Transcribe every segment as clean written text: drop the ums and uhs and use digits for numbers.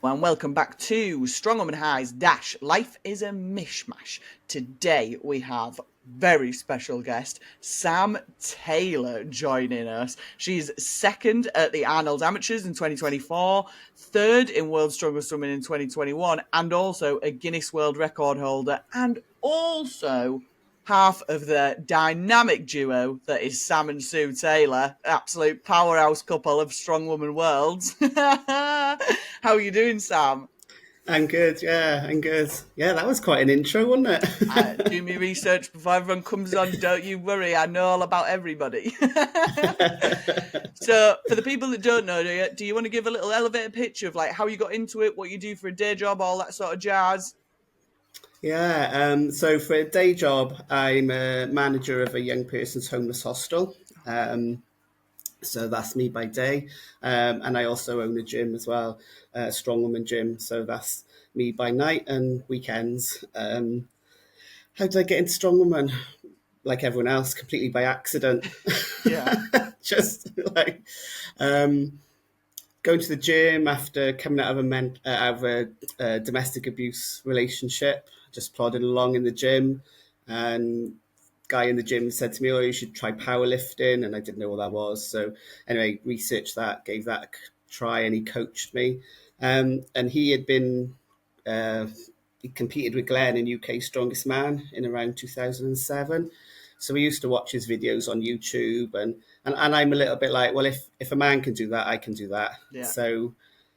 and welcome back to Strongwoman High's Dash. Life is a mishmash. Today we have very special guest Sam Taylor joining us. She's second at the Arnold Amateurs in 2024, third in World's Strongest Woman in 2021, and also a Guinness World Record holder, and also half of the dynamic duo that is Sam and Sue Taylor, absolute powerhouse couple of strong woman worlds. How are you doing, Sam? I'm good, yeah, I'm good. Yeah, that was quite an intro, wasn't Do me research before everyone comes on. Don't you worry, I know all about everybody. it? So, for the people that don't know you, do you want to give a little elevator pitch of like how you got into it, what you do for a day job, all that sort of jazz? Yeah, so for a day job, I'm a manager of a young person's homeless hostel. So that's me by day. And I also own a gym as well, a strong woman gym. So that's me by night and weekends. How did I get into strong woman? Like everyone else, completely by accident. Yeah. Just like um, going to the gym after coming out of a domestic abuse relationship, just plodding along in the gym, and guy in the gym said to me, "Oh, you should try powerlifting," and I didn't know what that was. So anyway, researched that, gave that a try, and he coached me. And he had been he competed with Glenn in UK Strongest Man in around 2007. So we used to watch his videos on YouTube, and I'm a little bit like, well, if a man can do that, I can do that. Yeah. So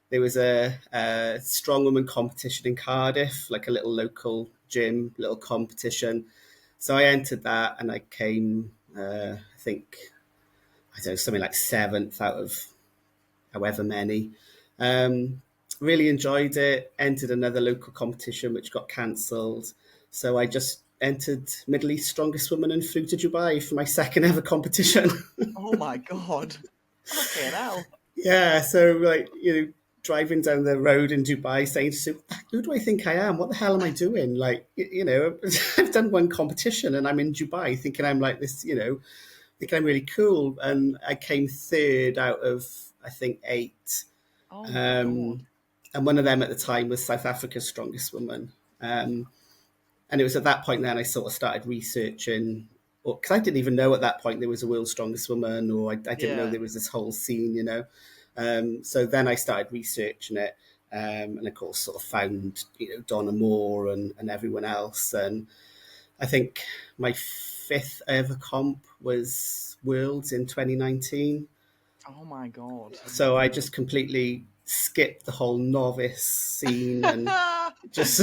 there was a strong woman competition in Cardiff, like a little local gym, little competition. So I entered that, and I came, I think, I don't know, something like seventh out of however many. Um, Really enjoyed it. Entered another local competition which got cancelled. So I just entered Middle East Strongest Woman and flew to Dubai for my second ever competition. Oh my God. Okay, now. Yeah, so like driving down the road in Dubai, saying to Sue, "Who do I think I am? What the hell am I doing? Like, I've done one competition and I'm in Dubai, thinking I'm like this, thinking I'm really cool." And I came third out of I think eight. Oh my God. Um, and one of them at the time was South Africa's Strongest Woman. And it was at that point then I sort of started researching, because I didn't even know at that point there was a World's Strongest Woman, or I didn't know Yeah. there was this whole scene. So then I started researching it, and of course sort of found Donna Moore and everyone else. And I think my fifth ever comp was Worlds in 2019. Oh my God. So I just completely skipped the whole novice scene and just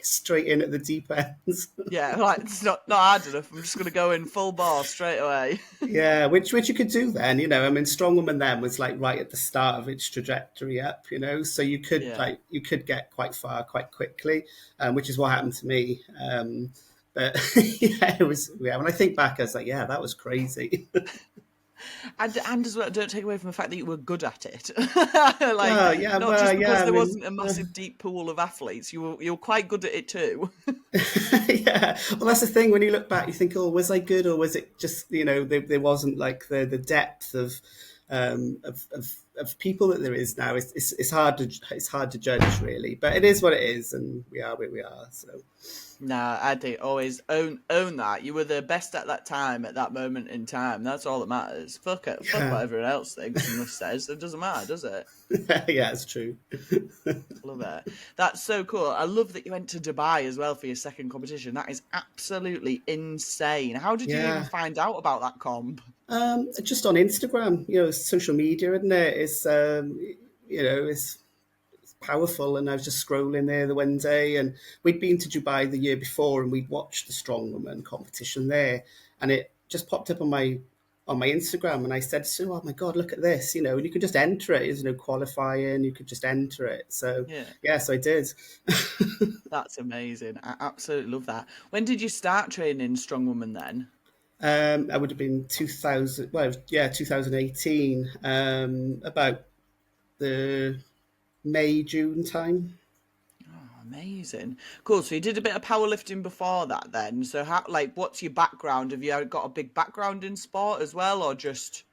straight in at the deep ends. Yeah, like it's not hard enough. I'm just gonna go in full bore straight away. Yeah, which you could do then. I mean, Strong Woman then was like right at the start of its trajectory up. So Yeah. you could get quite far quite quickly, which is what happened to me. But yeah, it was. Yeah, when I think back, I was like, yeah, that was crazy. And as well, don't take away from the fact that you were good at it. Like, not just because Yeah. I there mean, wasn't a massive deep pool of athletes, you were quite good at it too. yeah. Well, that's the thing. When you look back, you think, "Oh, was I good, or was it just there wasn't like the depth of people that there is now." It's hard to judge really, but it is what it is, and we are where we are. So Nah, I think always own that. You were the best at that time, at that moment in time. That's all that matters. Fuck it. Fuck yeah, what everyone else thinks and says. It doesn't matter, does it? yeah, it's true. Love it. That's so cool. I love that you went to Dubai as well for your second competition. That is absolutely insane. How did you even Yeah. find out about that comp? Just on Instagram, social media, isn't it? It's powerful. And I was just scrolling there the one day, and we'd been to Dubai the year before, and we'd watched the strongwoman competition there, and it just popped up on my Instagram, and I said, "So, oh my God, look at this!" And you could just enter it. There's no qualifying. You could just enter it. So Yeah. yeah, so I did. That's amazing. I absolutely love that. When did you start training Strong Woman then? I would have been 2000. Well, yeah, 2018. About the May June time. Oh, amazing. Cool. So you did a bit of powerlifting before that then. So how what's your background? Have you got a big background in sport as well or just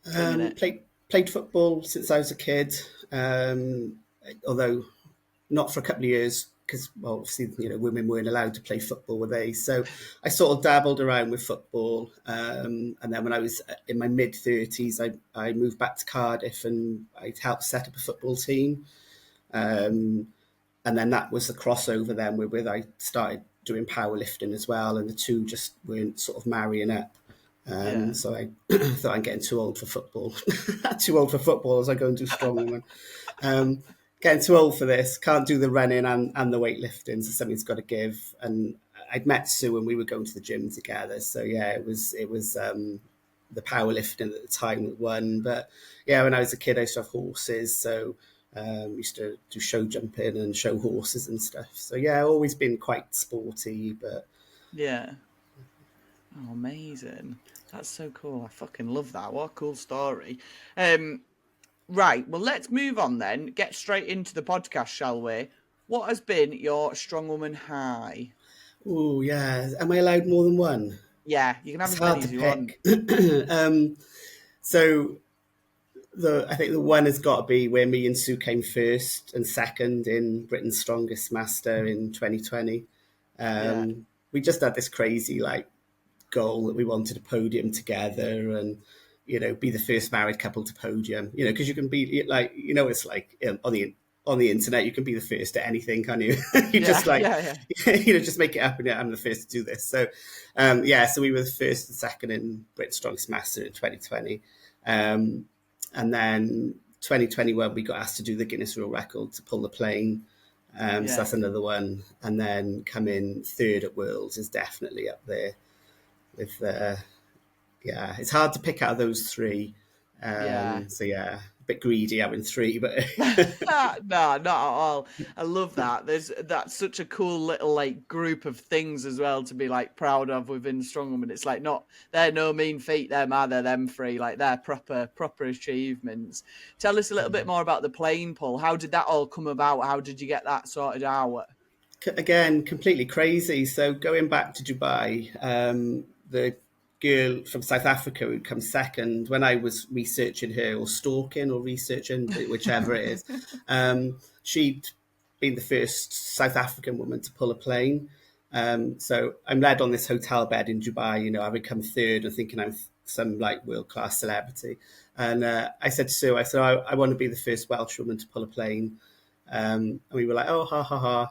winging it? Played football since I was a kid. Um, although not for a couple of years because, well, obviously, women weren't allowed to play football, were they? So I sort of dabbled around with football. And then when I was in my mid-30s, I moved back to Cardiff and I helped set up a football team. Um, and then that was the crossover then with I started doing powerlifting as well, and the two just weren't sort of marrying up. Yeah. So I thought I'm getting too old for football. Too old for football as I go and do strongwoman. Um, Getting too old for this. Can't do the running and the weightlifting. So something's got to give. And I'd met Sue and we were going to the gym together. So yeah, it was the powerlifting at the time that won. But yeah, when I was a kid, I used to have horses. So used to do show jumping and show horses and stuff. So yeah, always been quite sporty, but Yeah. Oh, amazing. That's so cool. I fucking love that. What a cool story. Right. Well, let's move on then. Get straight into the podcast, shall we? What has been your Strong Woman high? oh yeah, am I allowed more than one? Yeah, you can have It's as hard many to as you want. pick. So I think the one has got to be where me and Sue came first and second in Britain's Strongest Master in 2020. Yeah. We just had this crazy goal that we wanted a podium together and be the first married couple to podium. Because you can be it's like on the internet you can be the first at anything, can't you? You Yeah. just Yeah. just make it up and I'm the first to do this. So so we were the first and second in Britain's Strongest Master in 2020. And then 2021, we got asked to do the Guinness World Record to pull the plane. So Yeah. that's another one. And then coming third at Worlds is definitely up there with, yeah, it's hard to pick out of those three. Yeah. So yeah, a bit greedy having three, but No, not at all. I love that. That's such a cool little group of things as well to be proud of within Strongman. It's not they're no mean feat, they're them three. They're proper achievements. Tell us a little bit more about the plane pull. How did that all come about? How did you get that sorted out? again, completely crazy. So going back to Dubai, the girl from South Africa who comes second, when I was researching her or stalking or researching, whichever it is, she'd been the first South African woman to pull a plane. So I'm led on this hotel bed in Dubai, having come third and thinking I'm some world-class celebrity. And I said to Sue, I want to be the first Welsh woman to pull a plane. And we were like, oh, ha, ha, ha,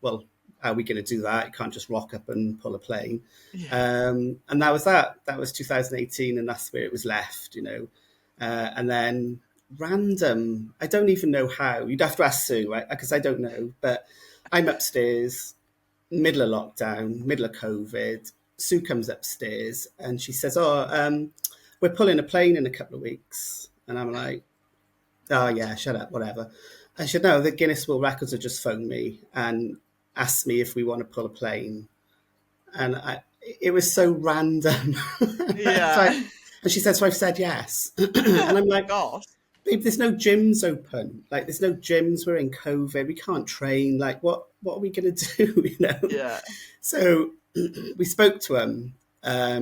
well, how are we going to do that? You can't just rock up and pull a plane. Yeah. And that was that. That was 2018, and that's where it was left. And then random, I don't even know how. You'd have to ask Sue, right? Because I don't know. But I'm upstairs, middle of lockdown, middle of COVID. Sue comes upstairs and she says, we're pulling a plane in a couple of weeks. And I'm like, oh, yeah, shut up, whatever. I said, no, the Guinness World Records have just phoned me and asked me if we want to pull a plane. And it was so random. Yeah. And she said, so I've said yes. And I'm like, Gosh. babe, there's no gyms open. There's no gyms. We're in COVID. We can't train. What are we going to do, Yeah. So we spoke to him,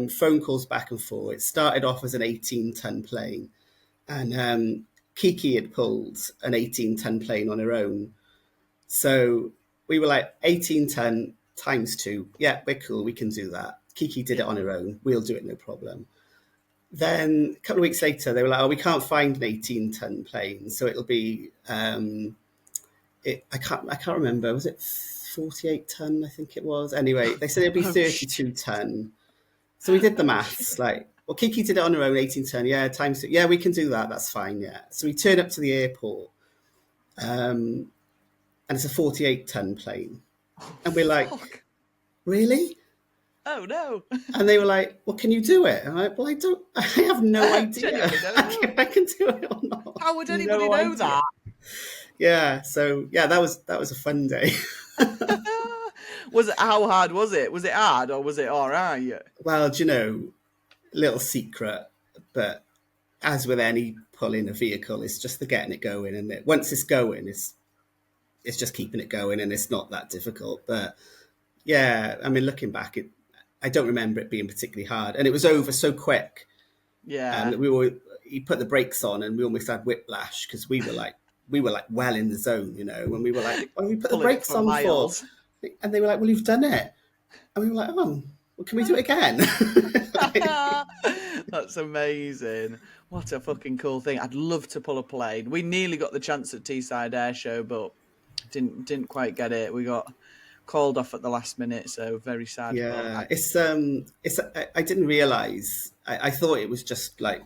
phone calls back and forth. It started off as an 18-ton plane. And Kiki had pulled an 18-ton plane on her own. So we were like, 18-ton times two. Yeah, we're cool. We can do that. Kiki did it on her own. We'll do it, no problem. Then a couple of weeks later, they were like, oh, we can't find an 18-ton plane. So it'll be, I can't remember. Was it 48-ton? I think it was. Anyway, they said it'll be 32-ton. So we did the maths. Well, Kiki did it on her own, 18-ton. Yeah, times two. Yeah, we can do that. That's fine. Yeah. So we turned up to the airport, and it's a 48-ton plane, and we're like, Fuck. really? Oh no. And they were like, well, can you do it? And I'm like, well, I have no idea if I can do it or not. How would anybody No know idea. that? Yeah. So yeah, that was a fun day. How hard was it? Was it hard or was it all right? Well, little secret, but as with any pulling a vehicle, it's just the getting it going, and once it's going, it's just keeping it going, and it's not that difficult. But yeah, I mean, looking back, I don't remember it being particularly hard, and it was over so quick. Yeah. And he put the brakes on, and we almost had whiplash because we were like we were like well in the zone, when we were like, what have we put the Pulling it brakes for on for? miles. And they were like, well, you've done it. And we were like, oh, well, can we do it again? That's amazing. What a fucking cool thing. I'd love to pull a plane. We nearly got the chance at Teesside Air Show, but didn't quite get it. We got called off at the last minute, so very sad. But Yeah, I didn't realize. I thought it was just like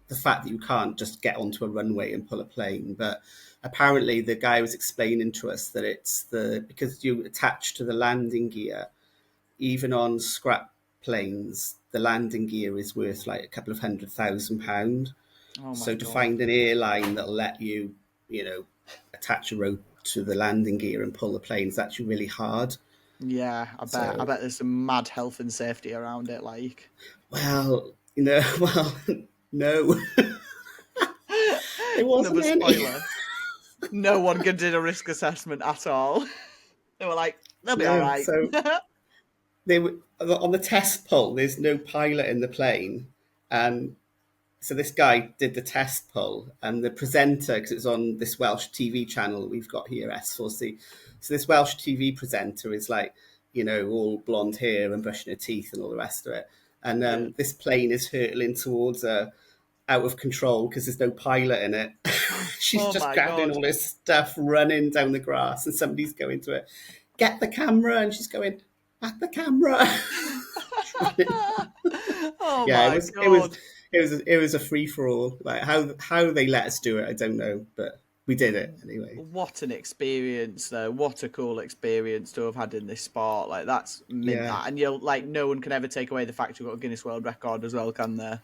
the fact that you can't just get onto a runway and pull a plane, but apparently the guy was explaining to us that it's because you attach to the landing gear, even on scrap planes, the landing gear is worth like a couple of £100,000. oh my So to god. find an airline that'll let you, attach a rope to the landing gear and pull the plane is actually really hard. Yeah, I bet. I So, bet there's some mad health and safety around it. Like, well, well, no, there wasn't another any. spoiler. No one did a risk assessment at all. They were like, they'll be all No, right. so they were on the test pull. There's no pilot in the plane, and so this guy did the test pull, and the presenter, because it's on this Welsh TV channel we've got here, S4C. So this Welsh TV presenter is like, all blonde hair and brushing her teeth and all the rest of it. And Yeah. this plane is hurtling towards her out of control because there's no pilot in it. She's Oh just my grabbing god. all this stuff, running down the grass, and somebody's going to it. Get the camera, and she's going at the camera. Oh Yeah, my god. it was a free for all. Like how they let us do it, I don't know, but we did it anyway. What an experience, though. What a cool experience to have had in this sport. Like, that's mint, Yeah, that. And you'll, like, no one can ever take away the fact you've got a Guinness World Record as well, can there?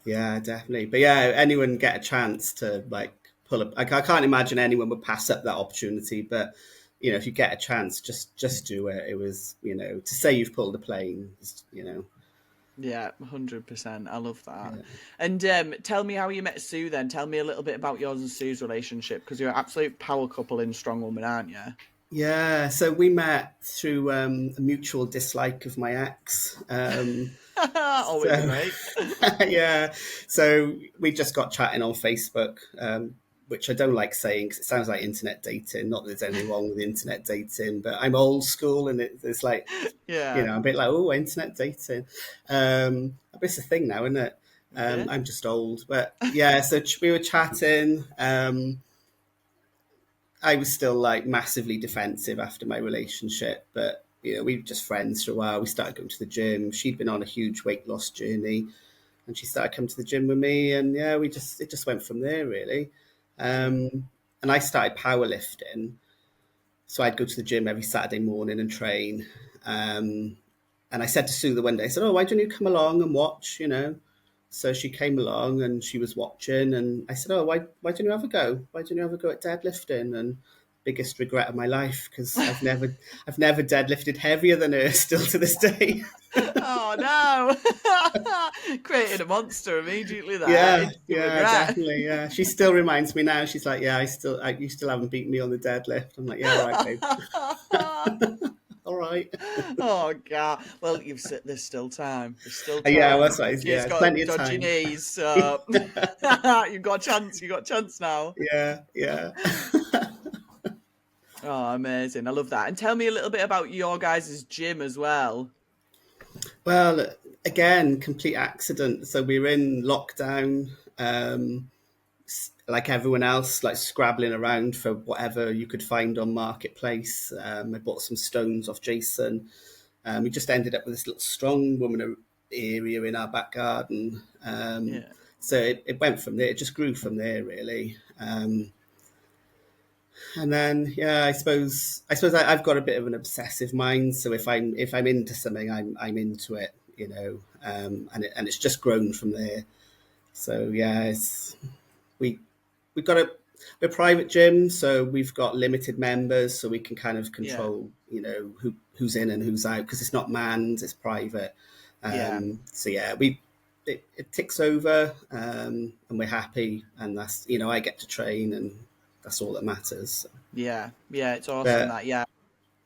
yeah, definitely. But yeah, anyone get a chance to like pull up. I can't imagine anyone would pass up that opportunity. But if you get a chance, just do it. It was to say you've pulled a plane. Yeah, 100%. I love that. Yeah. And tell me how you met Sue then. Tell me a little bit about yours and Sue's relationship, because you're an absolute power couple in Strongwoman, aren't you? Yeah, so we met through a mutual dislike of my ex. Always a So mate. yeah, so we just got chatting on Facebook, which I don't like saying because it sounds like internet dating. Not that there's anything wrong with internet dating, but I'm old school, and it's like, Yeah. I'm a bit like, oh, internet dating. But it's a thing now, isn't it? Yeah. I'm just old, but yeah. So we were chatting. I was still like massively defensive after my relationship, but we were just friends for a while. We started going to the gym. She'd been on a huge weight loss journey, and she started coming to the gym with me, and yeah, it just went from there really. Yeah. And I started powerlifting, so I'd go to the gym every Saturday morning and train. And I said to Sue the one day, I said, "Oh, why don't you come along and watch?" So she came along and she was watching, and I said, "Oh, why don't you have a go? Why don't you have a go at deadlifting?" And biggest regret of my life because I've never deadlifted heavier than her still to this day. Oh no! Created a monster immediately there. Yeah, Instant yeah, regret. definitely. Yeah, she still reminds me now. She's like, "Yeah, you still haven't beaten me on the deadlift." I'm like, "Yeah, all right, babe. All right." Oh god. Well, there's still time. There's still Yeah, well, time. that's right. She's Yeah, got plenty of dodgy time. knees, so you've got a chance. You've got a chance now. Yeah, yeah. Oh, amazing. I love that. And tell me a little bit about your guys' gym as well. Well, again, complete accident. So we were in lockdown, like everyone else, like scrabbling around for whatever you could find on Marketplace. I bought some stones off Jason. We just ended up with this little strong woman area in our back garden. Yeah. So it went from there. It just grew from there, really. And then, yeah, I've got a bit of an obsessive mind. So if I'm into something, I'm into it, and it's just grown from there. So yeah, we we've got we're a private gym, so we've got limited members, so we can kind of Yeah. control, who's in and who's out because it's not manned, it's private. Yeah. So yeah, it ticks over, and we're happy, and that's I get to train, and that's all that matters. So. Yeah. Yeah. It's awesome But that. Yeah.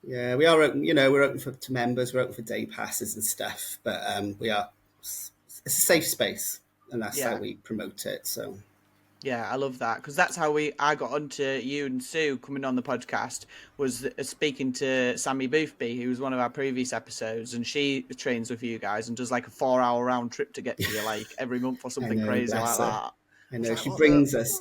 yeah, we are open. We're open to members. We're open for day passes and stuff. But we are. It's a safe space, and that's how Yeah. we promote it. So Yeah, I love that because that's how I got onto you and Sue coming on the podcast was speaking to Sammy Boothby, who was one of our previous episodes, and she trains with you guys and does like a 4 hour round trip to get to you like every month or I something know, crazy like bless her. that. I I was know like, she what the? brings us.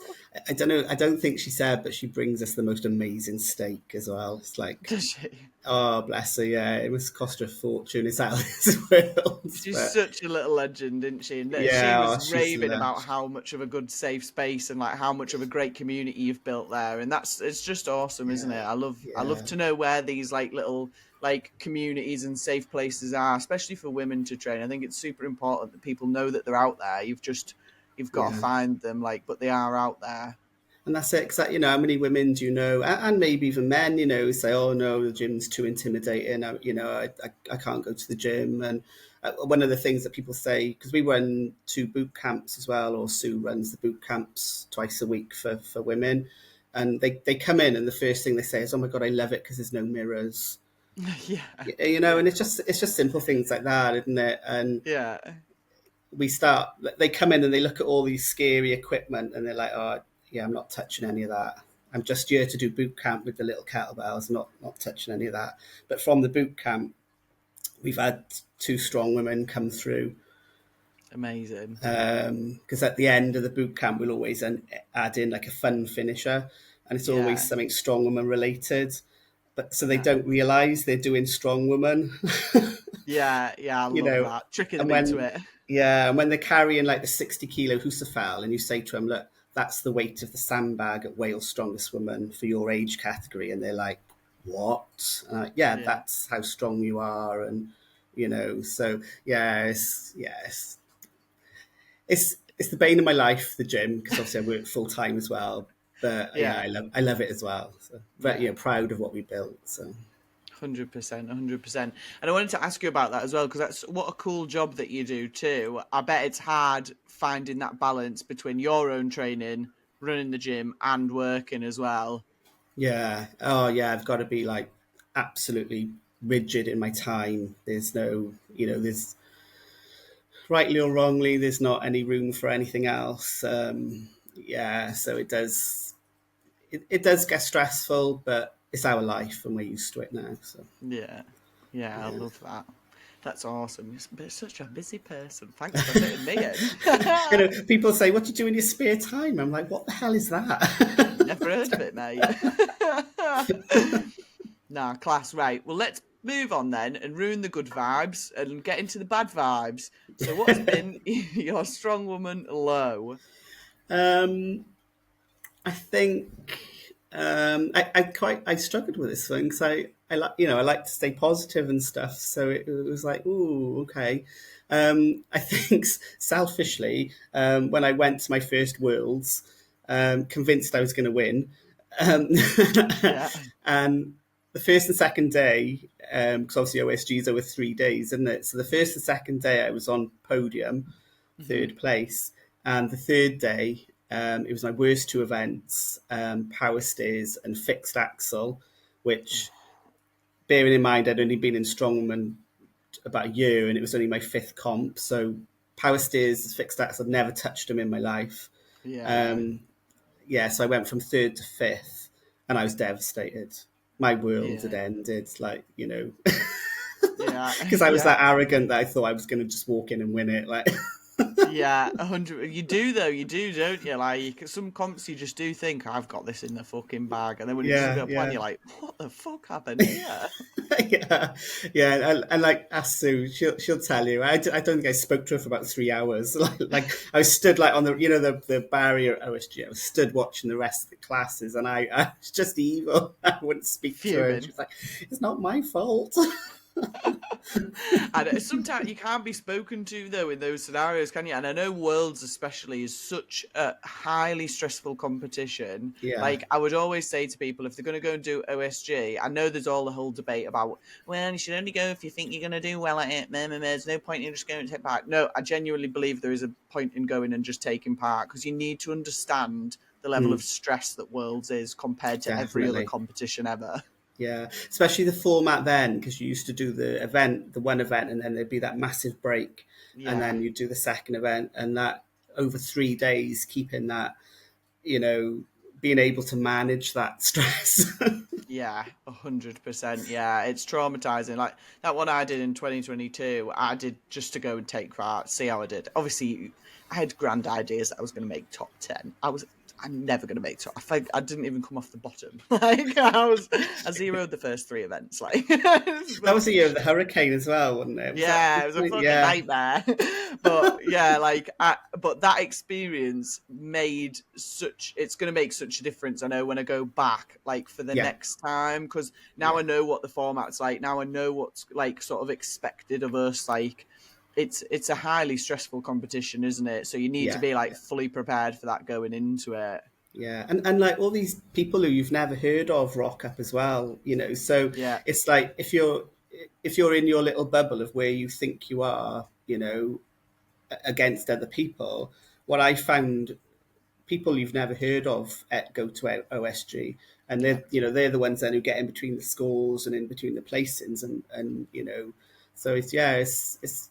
I don't know. I don't think she said, but she brings us the most amazing steak as well. It's like, Does she? oh, bless her. Yeah, it must cost her a fortune. It's out of this world. She's But such a little legend, isn't she? And she yeah, oh, was she's raving about lush. how much of a good safe space and like how much of a great community you've built there, and it's just awesome, isn't it? Yeah, I love yeah, to know where these like little like communities and safe places are, especially for women to train. I think it's super important that people know that they're out there. You've got to yeah. find them, like, but they are out there. And that's it. Because you know, how many women do you know, and maybe even men, you know, say, "Oh no, the gym's too intimidating. You know, I can't go to the gym." And one of the things that people say, because we run 2 boot camps as well, or Sue runs the boot camps twice a week for women, and they come in and the first thing they say is, "Oh my god, I love it because there's no mirrors." Yeah, You know, and yeah, it's just simple things like that, isn't it? And yeah, they come in and they look at all these scary equipment and they're like, oh yeah, I'm not touching any of that. I'm just here to do boot camp with the little kettlebells, not touching any of that. But from the boot camp, we've had 2 strong women come through, amazing. because at the end of the boot camp we'll always add in like a fun finisher, and it's always Yeah, something strong woman related, but so they no, don't realize they're doing strong woman. yeah, yeah. I You love know, that tricking and them into when it. yeah, and when they're carrying like the 60 kilo Husafel, and you say to them, look, that's the weight of the sandbag at Wales Strongest Woman for your age category, and they're like, what? Yeah, Yeah. that's how strong you are, and you know, so it's the bane of my life, the gym, because obviously I work full time as well. But yeah, Yeah, I love it as well. So, but yeah, yeah, proud of what we built. So 100%, 100%. And I wanted to ask you about that as well because that's what a cool job that you do too. I bet it's hard finding that balance between your own training, running the gym, and working as well. yeah, oh yeah, I've got to be like absolutely rigid in my time. There's no, you know, there's rightly or wrongly, there's not any room for anything else. Yeah, so it does get stressful, but it's our life and we're used to it now. So Yeah, yeah, I yeah, love that. That's awesome. You're such a busy person. Thanks for fitting me in. you know, people say, "What do you do in your spare time?" I'm like, "What the hell is that?" Never heard of it, mate. Nah, class. Right. Well, let's move on then and ruin the good vibes and get into the bad vibes. So, what's been your strong woman low? um, I think I struggled with this one because I like, you know, I like to stay positive and stuff. So it was like, ooh, okay. I think selfishly, when I went to my first Worlds, convinced I was going to win, um, Yeah. and the first and second day, because obviously OSG is over 3 days, isn't it? So the first and second day I was on podium, Hmm. 3rd place. And the third day, it was my worst 2 events, power stairs and fixed axle, which, bearing in mind, I'd only been in Strongman about a year and it was only my 5th comp. So power stairs, fixed axle, I'd never touched them in my life. Yeah. Um, yeah, so I went from 3rd to 5th and I was devastated. My world had Yeah. ended, like, you know, Yeah. because I was Yeah. that arrogant that I thought I was going to just walk in and win it. Like, Yeah, 100. You do though, you do, don't you? Like some comps, you just do think I've got this in the fucking bag, and then when it doesn't yeah, go to plan, yeah. you're like, what the fuck happened here? Yeah, yeah, and like ask Sue, she'll tell you. I don't think I spoke to her for about 3 hours. Like I was stood like on the, you know, the barrier at OSG. I was stood watching the rest of the classes, and I was just evil. I wouldn't speak to her, and she Fuming. was like, "It's not my fault." And sometimes you can't be spoken to though in those scenarios, can you? And I know Worlds especially is such a highly stressful competition. Yeah, Like I would always say to people, if they're going to go and do OSG, I know there's all the whole debate about, well, you should only go if you think you're going to do well at it. There's no point in just going to take part. No, I genuinely believe there is a point in going and just taking part because you need to understand the level of stress that Worlds is compared to every other definitely. competition ever. Yeah, especially the format then, because you used to do the one event, and then there'd be that massive break, and Yeah, then you do the second event, and that over 3 days, keeping that. being able to manage that stress. Yeah, 100%. Yeah, it's traumatizing. Like that one I did in 2022, I did just to go and take part, see how I did. Obviously, I had grand ideas that I was going to make top 10. I'm never going to make top. I think I didn't even come off the bottom. Like I zeroed the first three events. Like, That was the year of the hurricane as well, wasn't it? Was that yeah, it was a fucking yeah, nightmare. But yeah, but that experience made it's going to make such a difference. I know when I go back, like for the yeah, next time, because now yeah, I know what the format's like. Now I know what's like sort of expected of us. Like it's a highly stressful competition, isn't it? So you need to yeah, be like yeah. fully prepared for that going into it. Yeah, and like all these people who you've never heard of rock up as well, So Yeah, it's like if you're in your little bubble of where you think you are, against other people, what I found, people you've never heard of go to OSG, and yeah, they're the ones then who get in between the scores and in between the placings, and so it's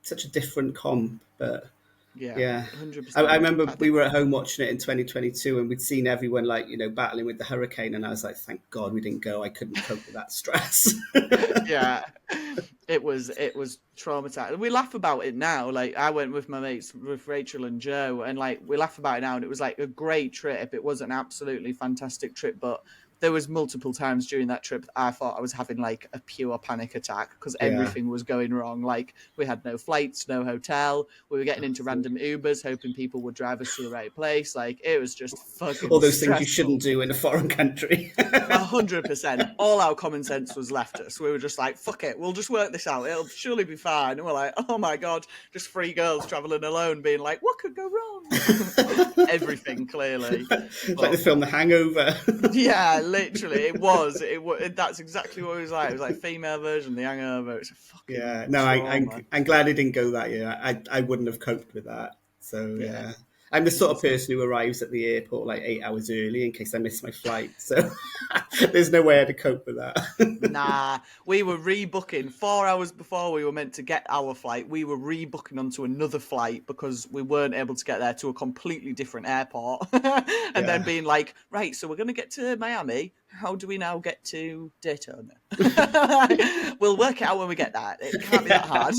such a different comp, but. yeah, Yeah, I 100%. remember I we think. were at home watching it in 2022, and we'd seen everyone like battling with the hurricane, and I was like, "Thank God we didn't go. I couldn't cope with that stress." Yeah, it was traumatizing. We laugh about it now. Like I went with my mates, with Rachel and Joe, and like we laugh about it now, and it was like a great trip. It was an absolutely fantastic trip, but there was multiple times during that trip that I thought I was having like a pure panic attack because Yeah, everything was going wrong. Like we had no flights, no hotel. We were getting into random Ubers, hoping people would drive us to the right place. Like it was just all fucking those things you shouldn't stressful. do in a foreign country. 100%. All our common sense was left us. We were just like, fuck it, we'll just work this out. It'll surely be fine. And we're like, oh my God, just three girls traveling alone, being like, what could go wrong? Everything, clearly. It's like the But film The Hangover. yeah, literally, it was. That's exactly what it was like. It was like female version, the hangover. It's a fucking Yeah, no, trauma. I'm glad I didn't go that year. I wouldn't have coped with that. So Yeah. yeah, I'm the sort of It's person who arrives at the airport like 8 hours early in case I miss my flight. So there's no way I'd cope with that. Nah, we were rebooking 4 hours before we were meant to get our flight. We were rebooking onto another flight because we weren't able to get there to a completely different airport. And then Yeah. being like, right, so we're going to get to Miami. How do we now get to Daytona? We'll work it out when we get there. It can't be that hard.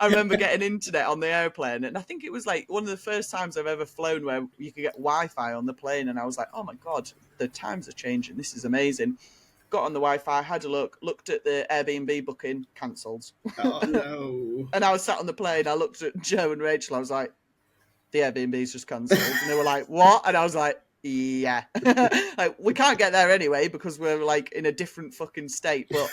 I remember getting internet on the airplane, and I think it was like one of the first times I've ever flown where you could get Wi-Fi on the plane, and I was like, oh my God, the times are changing. This is amazing. Got on the Wi-Fi, had a looked at the Airbnb booking, cancelled. Oh no. And I was sat on the plane, I looked at Joe and Rachel, I was like, the Airbnb's just cancelled. And they were like, what? And I was like, yeah. Like, we can't get there anyway because we're like in a different fucking state, but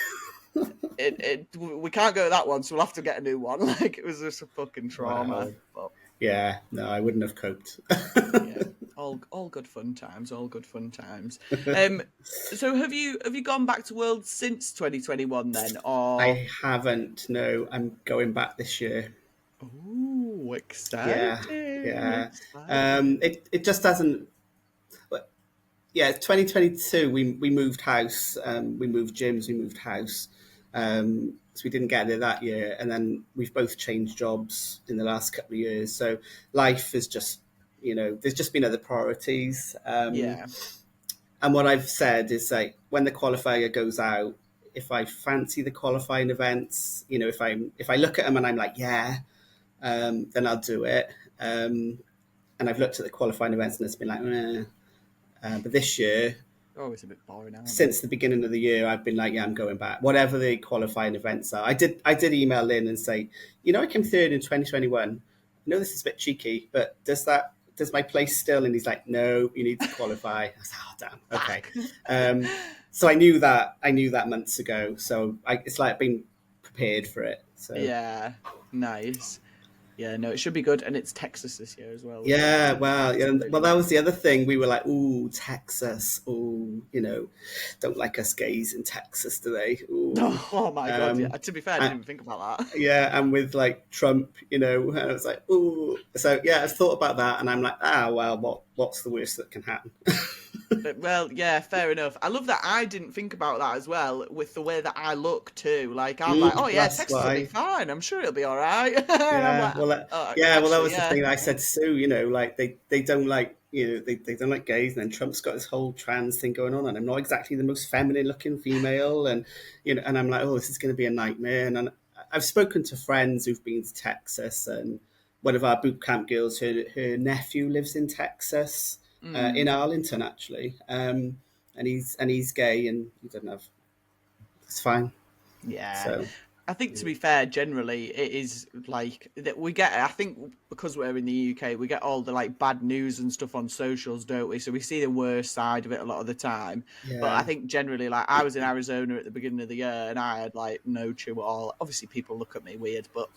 we can't go to that one, so we'll have to get a new one. Like, it was just a fucking trauma. Wow. But Yeah. No, I wouldn't have coped. yeah, all good fun times, all good fun times. Um, so have you gone back to Worlds since 2021 then, or? I haven't. No, I'm going back this year. Ooh, Yeah. exciting, Yeah. exciting. It just hasn't. Yeah, 2022, we moved house, we moved gyms, we moved house. So we didn't get there that year. And then we've both changed jobs in the last couple of years. So life is just, there's just been other priorities. Yeah, And what I've said is like when the qualifier goes out, if I fancy the qualifying events, if I look at them and I'm like, yeah, then I'll do it. And I've looked at the qualifying events and it's been like, but this year, they're always a bit boring, aren't they? since the beginning of the year, I've been like, yeah, I'm going back. Whatever the qualifying events are. I did email Lynn and say, I came third in 2021. I know this is a bit cheeky, but does my place still? And he's like, no, you need to qualify. I was like, oh damn, okay. Fuck. So I knew that months ago. So it's like I've been prepared for it. So Yeah, nice. Yeah, no, it should be good, and it's Texas this year as well, which is yeah, well, yeah, absolutely well, that was the massive. other thing. We were like, "Ooh, Texas! Ooh, don't like us gays in Texas, do they? Ooh." Oh my God, yeah. Um, To be fair, I didn't and, even think about that. yeah, and with like Trump, and I was like, "Ooh." So yeah, I've thought about that, and I'm like, well, what's the worst that can happen? But, well, yeah, fair enough. I love that I didn't think about that as well with the way that I look too. Like I'm like, oh yeah, That's Texas will be why. fine. I'm sure it'll be all right. And I'm Yeah, like, well, oh, yeah, well, that actually, was the yeah, thing that I said to Sue. Like they don't like they don't like gays, and then Trump's got this whole trans thing going on, and I'm not exactly the most feminine looking female, and and I'm like, oh, this is going to be a nightmare. And I've spoken to friends who've been to Texas, and one of our boot camp girls, her nephew lives in Texas, in Arlington actually, and he's gay, and he doesn't have, it's fine. Yeah. So I think to be fair, generally it is like that we get. I think because we're in the UK, we get all the like bad news and stuff on socials, don't we? So we see the worst side of it a lot of the time. But I yeah, think generally, like I was in Arizona at the beginning of the year, and I had like no chew at all. Obviously, people look at me weird, but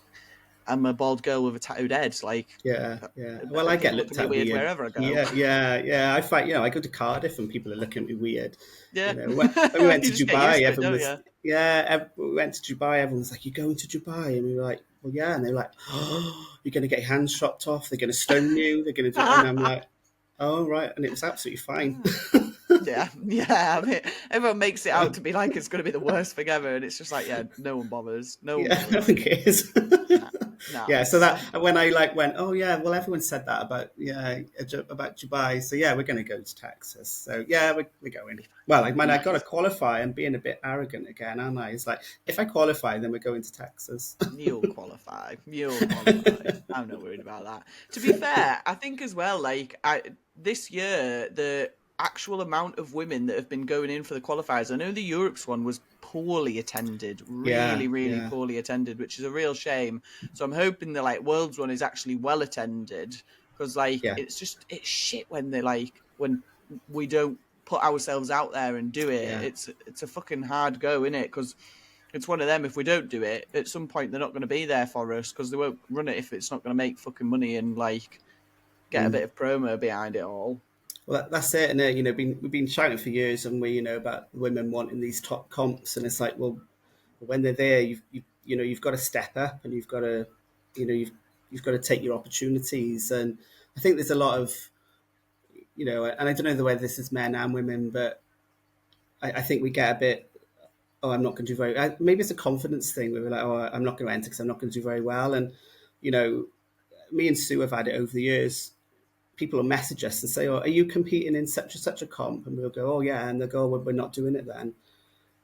I'm a bald girl with a tattooed head. Like yeah, yeah. Well, I get people look at looked me at weird weird. wherever I go. Yeah, yeah, yeah. I find, I go to Cardiff and people are looking at me weird. Yeah, When we went you to just get Dubai, used to it, everyone don't was, you? yeah, we went to Dubai, everyone was like, "You're going to Dubai?" And we were like, "Well, yeah." And they were like, "Oh, you're going to get your hands chopped off. They're going to stone you. They're going to do," and I'm like, "Oh, right." And it was absolutely fine. Yeah, yeah. I mean, everyone makes it out to be like it's going to be the worst thing ever, and it's just like, yeah, no one bothers. No one Yeah, no bothers. one cares. Nah, nah. Yeah, so that when I like went, oh yeah, well everyone said that about, yeah, about Dubai, so yeah, we're going to go to Texas. So yeah, we're going. Well, I mean, I got to Nice. qualify. I'm being a bit arrogant again, aren't I? It's like if I qualify, then we're going to Texas. You'll qualify. You'll qualify. I'm not worried about that. To be fair, I think as well, like this year, the actual amount of women that have been going in for the qualifiers. I know the Europe's one was poorly attended, Yeah, really, really yeah, poorly attended, which is a real shame. So I'm hoping the like World's one is actually well attended because like yeah, it's shit when they like when we don't put ourselves out there and do it. yeah. It's a fucking hard go, isn't it? Because it's one of them. If we don't do it, at some point they're not going to be there for us because they won't run it if it's not going to make fucking money and like get a Mm. bit of promo behind it all. Well, that's it, and we've been shouting for years, and we, about women wanting these top comps, and it's like, well, when they're there, you've got to step up, and you've got to, you've got to take your opportunities, and I think there's a lot of, and I don't know whether this is men and women, but I think we get a bit, oh, I'm not going to do maybe it's a confidence thing where we're like, oh, I'm not going to enter because I'm not going to do very well, and you know, me and Sue have had it over the years. People will message us and say, "Oh, are you competing in such and such a comp?" And we'll go, "Oh, yeah," and they'll go, "Well, we're not doing it then,"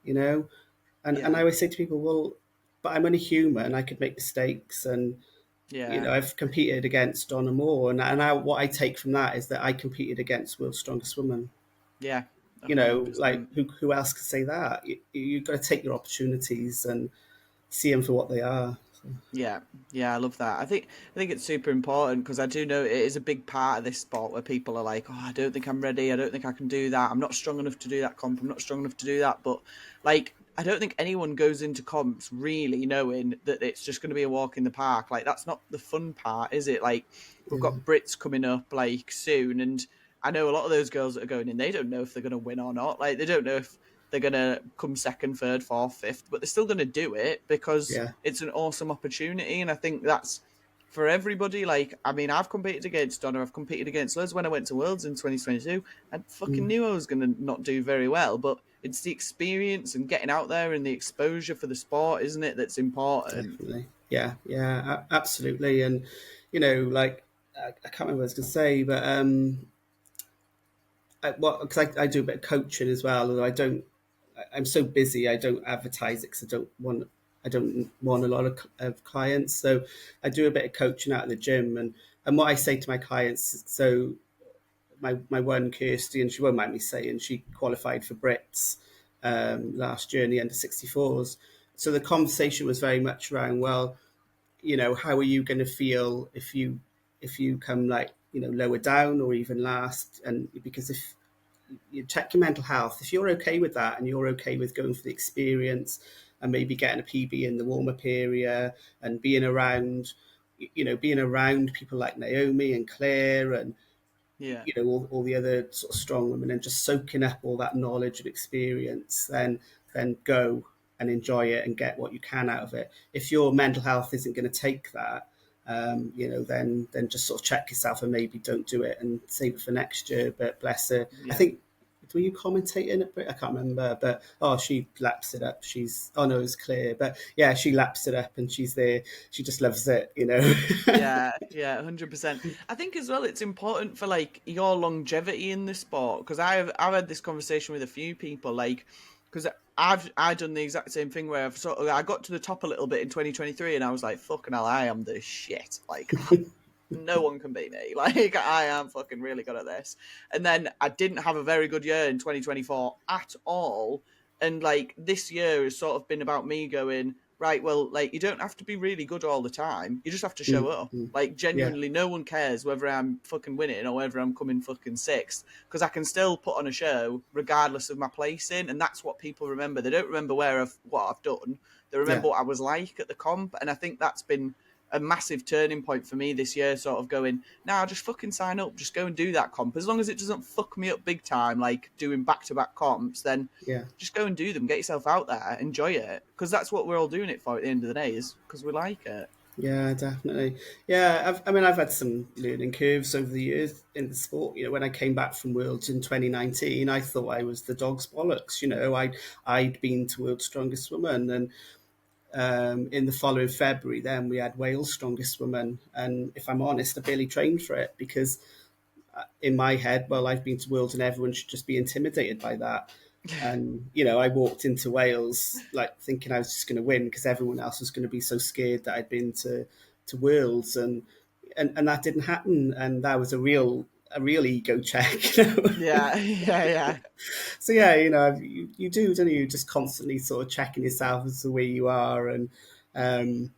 you know. And Yeah, I always say to people, "Well, but I'm only human. I could make mistakes, and yeah, I've competed against Donna Moore, what I take from that is that I competed against World's Strongest Woman. yeah, 100%. Like who else could say that? You've got to take your opportunities and see them for what they are. So, Yeah, yeah, I love that. I think it's super important because I do know it is a big part of this sport where people are like, "Oh, I don't think I'm ready. I don't think I can do that. I'm not strong enough to do that comp. I'm not strong enough to do that." But like, I don't think anyone goes into comps really knowing that it's just going to be a walk in the park. Like, that's not the fun part, is it? Like, we've yeah, got Brits coming up like soon, and I know a lot of those girls that are going in. They don't know if they're going to win or not. Like, they don't know if they're going to come second, third, fourth, fifth, but they're still going to do it because yeah, it's an awesome opportunity. And I think that's for everybody. Like, I mean, I've competed against Donna, I've competed against Liz when I went to Worlds in 2022. I fucking mm, knew I was going to not do very well, but it's the experience and getting out there and the exposure for the sport, isn't it? That's important. definitely. Yeah, yeah, absolutely. And like I can't remember what I was going to say, but because I do a bit of coaching as well, although I'm so busy, I don't advertise it because I don't want a lot of clients. So I do a bit of coaching out of the gym, and what I say to my clients. So my one Kirsty, and she won't mind me saying, she qualified for Brits last year in the under 64s. So the conversation was very much around, well, how are you going to feel if you come like lower down or even last, and because if you check your mental health. If you're okay with that and you're okay with going for the experience and maybe getting a PB in the warm up area and being around people like Naomi and Claire and Yeah. all the other sort of strong women and just soaking up all that knowledge and experience, then go and enjoy it and get what you can out of it. If your mental health isn't going to take that, then just sort of check yourself and maybe don't do it and save it for next year. But bless her, I Yeah. think were you commentating at Brit? I can't remember, but she laps it up. No, it was Claire, but yeah, she laps it up and she's there. She just loves it, you know. Yeah, yeah, 100%. I think as well it's important for like your longevity in the sport, because I've had this conversation with a few people, like, because I done the exact same thing where I got to the top a little bit in 2023 and I was like, fucking hell, I am the shit. Like, no one can beat me. Like, I am fucking really good at this. And then I didn't have a very good year in 2024 at all. And like this year has sort of been about me going, right, well, like, you don't have to be really good all the time. You just have to show Mm, up. mm. Like, Yeah, genuinely, no one cares whether I'm fucking winning or whether I'm coming fucking sixth, because I can still put on a show regardless of my placing. And that's what people remember. They don't remember what I've done. They yeah, remember what I was like at the comp. And I think that's been a massive turning point for me this year, sort of going, nah, just fucking sign up, just go and do that comp. As long as it doesn't fuck me up big time, like doing back-to-back comps, then yeah. just go and do them, get yourself out there, enjoy it, because that's what we're all doing it for at the end of the day, is because we like it. Yeah, definitely. Yeah, I've had some learning curves over the years in the sport. You know, when I came back from Worlds in 2019, I thought I was the dog's bollocks. You know, I'd been to World's Strongest Woman, and in the following February, then we had Wales Strongest Woman. And if I'm honest, I barely trained for it because in my head, well, I've been to Worlds and everyone should just be intimidated by that. And, you know, I walked into Wales like thinking I was just going to win because everyone else was going to be so scared that I'd been to Worlds. And that didn't happen. And that was a real ego check. You know? Yeah, yeah, yeah, So, yeah, you know, you do, don't you? Just constantly sort of checking yourself as to where you are and, um,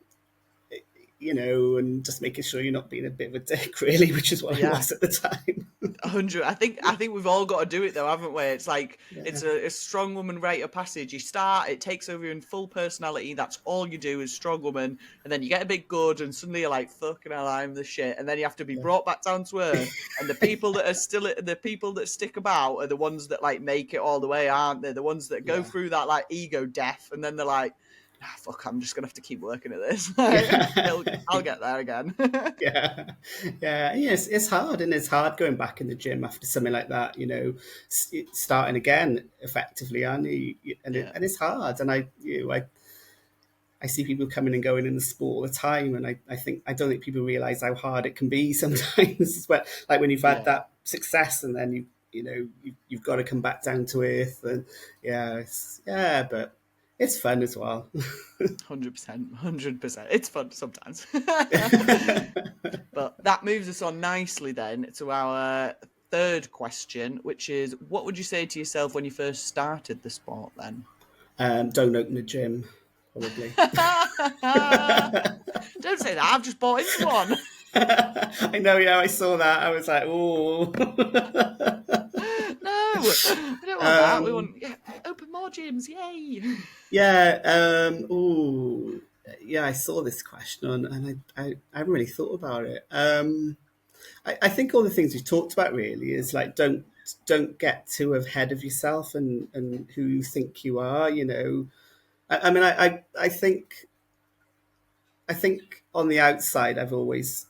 you know, and just making sure you're not being a bit of a dick, really, which is what I yeah. was at the time. 100. I think we've all got to do it though, haven't we? It's like Yeah. it's a strong woman rite of passage. You start, it takes over you in full personality. That's all you do is strong woman, and then you get a bit good, and suddenly you're like, "Fucking hell, I'm the shit." And then you have to be Yeah. brought back down to earth. And the people that stick about are the ones that like make it all the way, aren't they? The ones that go Yeah. through that like ego death, and then they're like, "Nah, fuck, I'm just gonna have to keep working at this. Like, Yeah. I'll get there again." Yeah. Yeah. Yes, it's hard, and it's hard going back in the gym after something like that. You know, starting again effectively, Yeah, and it's hard. And I see people coming and going in the sport all the time, and I don't think people realize how hard it can be sometimes. But like when you've had yeah. that success, and then you've got to come back down to earth, and but it's fun as well. 100%, 100%. It's fun sometimes. But that moves us on nicely then to our third question, which is, what would you say to yourself when you first started the sport then? Don't open the gym, probably. Don't say that. I've just bought into one. I know, yeah, I saw that. I was like, oh. No, I don't want that. We want, um, yeah, open more gyms. Yay. yeah, oh, yeah, I saw this question and I haven't really thought about it. I think all the things we've talked about really is like, don't get too ahead of yourself and who you think you are, you know. I mean, I think on the outside, I've always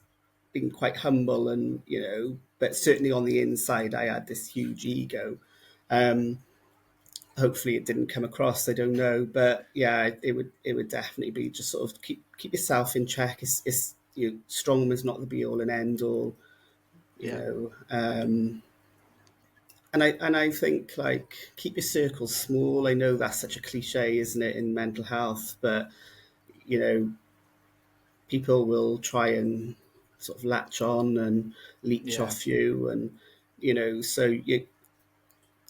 been quite humble and, you know, but certainly on the inside, I had this huge ego. Um, Hopefully, it didn't come across. I don't know, but yeah, it would definitely be just sort of keep yourself in check. Strong is not the be all and end all, you Yeah, know. And I think like keep your circles small. I know that's such a cliche, isn't it, in mental health, but you know, people will try and sort of latch on and leech yeah, off you, and you know, so you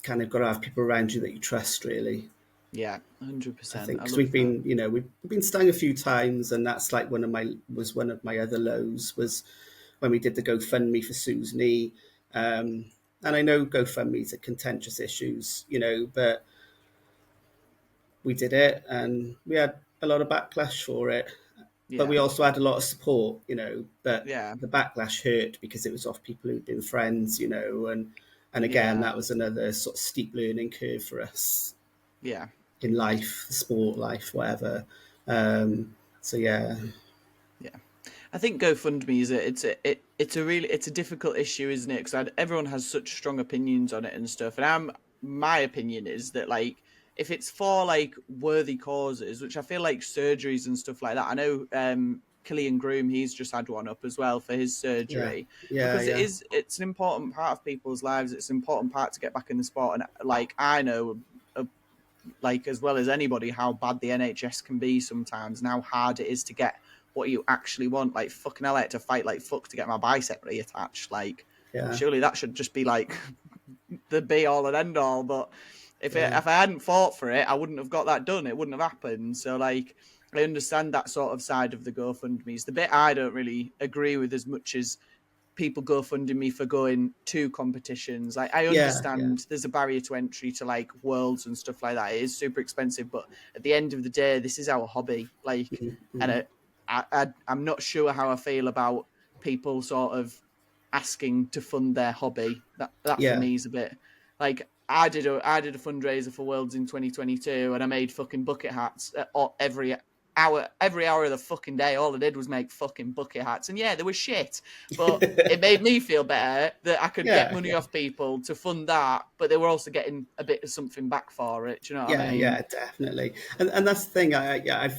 kind of got to have people around you that you trust, really. yeah, I 100%. think I because love that. we've been stung a few times, and that's like one of my other lows was when we did the GoFundMe for Sue's knee. And I know GoFundMe's a contentious issues, you know, but we did it, and we had a lot of backlash for it. But Yeah, we also had a lot of support, you know. But yeah, the backlash hurt because it was off people who'd been friends, you know, and again yeah, that was another sort of steep learning curve for us yeah, in life, sport life, whatever. So yeah, yeah. I think GoFundMe is it's a really, it's a difficult issue, isn't it? Because everyone has such strong opinions on it and stuff, and I'm my opinion is that like if it's for like worthy causes, which I feel like surgeries and stuff like that. I know Killian Groom, he's just had one up as well for his Yeah, surgery yeah, because yeah, it's an important part of people's lives. It's an important part to get back in the sport, and like I know. Like as well as anybody, how bad the NHS can be sometimes, and how hard it is to get what you actually want. Like fucking hell, I had to fight like fuck to get my bicep reattached. Like yeah, surely that should just be like the be all and end all. But yeah, if I hadn't fought for it, I wouldn't have got that done. It wouldn't have happened. So like I understand that sort of side of the GoFundMe's. The bit I don't really agree with as much as people GoFunding me for going to competitions. Like I yeah, yeah. understand there's a barrier to entry to like worlds and stuff like that. It is super expensive, but at the end of the day, this is our hobby. Like, and Mhm. I'm not sure how I feel about people sort of asking to fund their hobby. That for Yeah. me is a bit like I did a fundraiser for Worlds in 2022, and I made fucking bucket hats every hour of the fucking day. All I did was make fucking bucket hats, and yeah, they were shit, but it made me feel better that I could get Yeah, money yeah, off people to fund that, but they were also getting a bit of something back for it. Do you know what I yeah, mean? yeah, definitely. And that's the thing. Yeah, I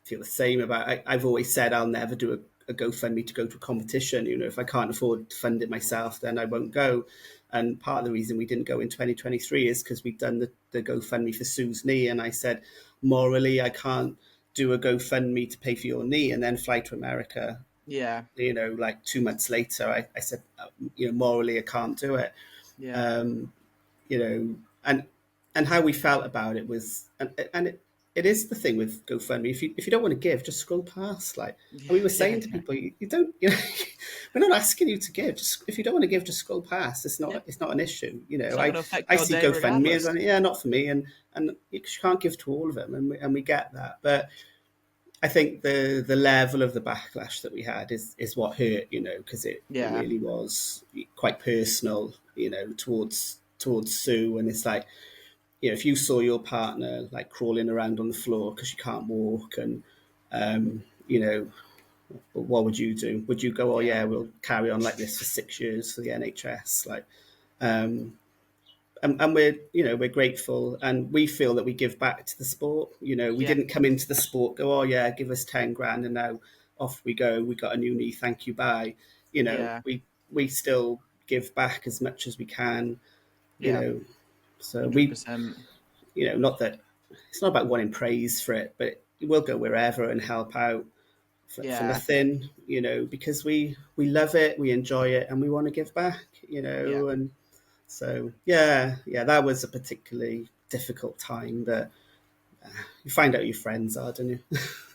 feel the same about. I've always said I'll never do a GoFundMe to go to a competition. If I can't afford to fund it myself, then I won't go. And part of the reason we didn't go in 2023 is because we'd done the GoFundMe for Sue's knee, and I said morally I can't do a GoFundMe to pay for your knee and then fly to America. Yeah, Like 2 months later, I said, morally I can't do it. yeah, Um, you know, and how we felt about it was, and it is the thing with GoFundMe. If you don't want to give, just scroll past. Like, and we were yeah, saying to yeah. people, you don't, we're not asking you to give. Just if you don't want to give, just scroll past. Yeah. It's not an issue. It's not I going to affect I your see day GoFundMe as regardless. yeah, not for me, and you can't give to all of them, and we get that, but. I think the level of the backlash that we had is what hurt, because it Yeah, really was quite personal, towards Sue, and it's like, if you saw your partner like crawling around on the floor because you can't walk, and um, you know, what would you do? Would you go, oh yeah, yeah, we'll carry on like this for 6 years for the NHS, like, um, and we're grateful, and we feel that we give back to the sport. We yeah, didn't come into the sport go, oh yeah, give us 10 grand, and now off we go. We got a new knee, thank you, bye. yeah, We still give back as much as we can. You yeah, know, so we 100%. not that it's not about wanting praise for it, but we'll go wherever and help out for Yeah, nothing. Because we love it, we enjoy it, and we want to give back. yeah. And so yeah, that was a particularly difficult time. But you find out who your friends are, don't you?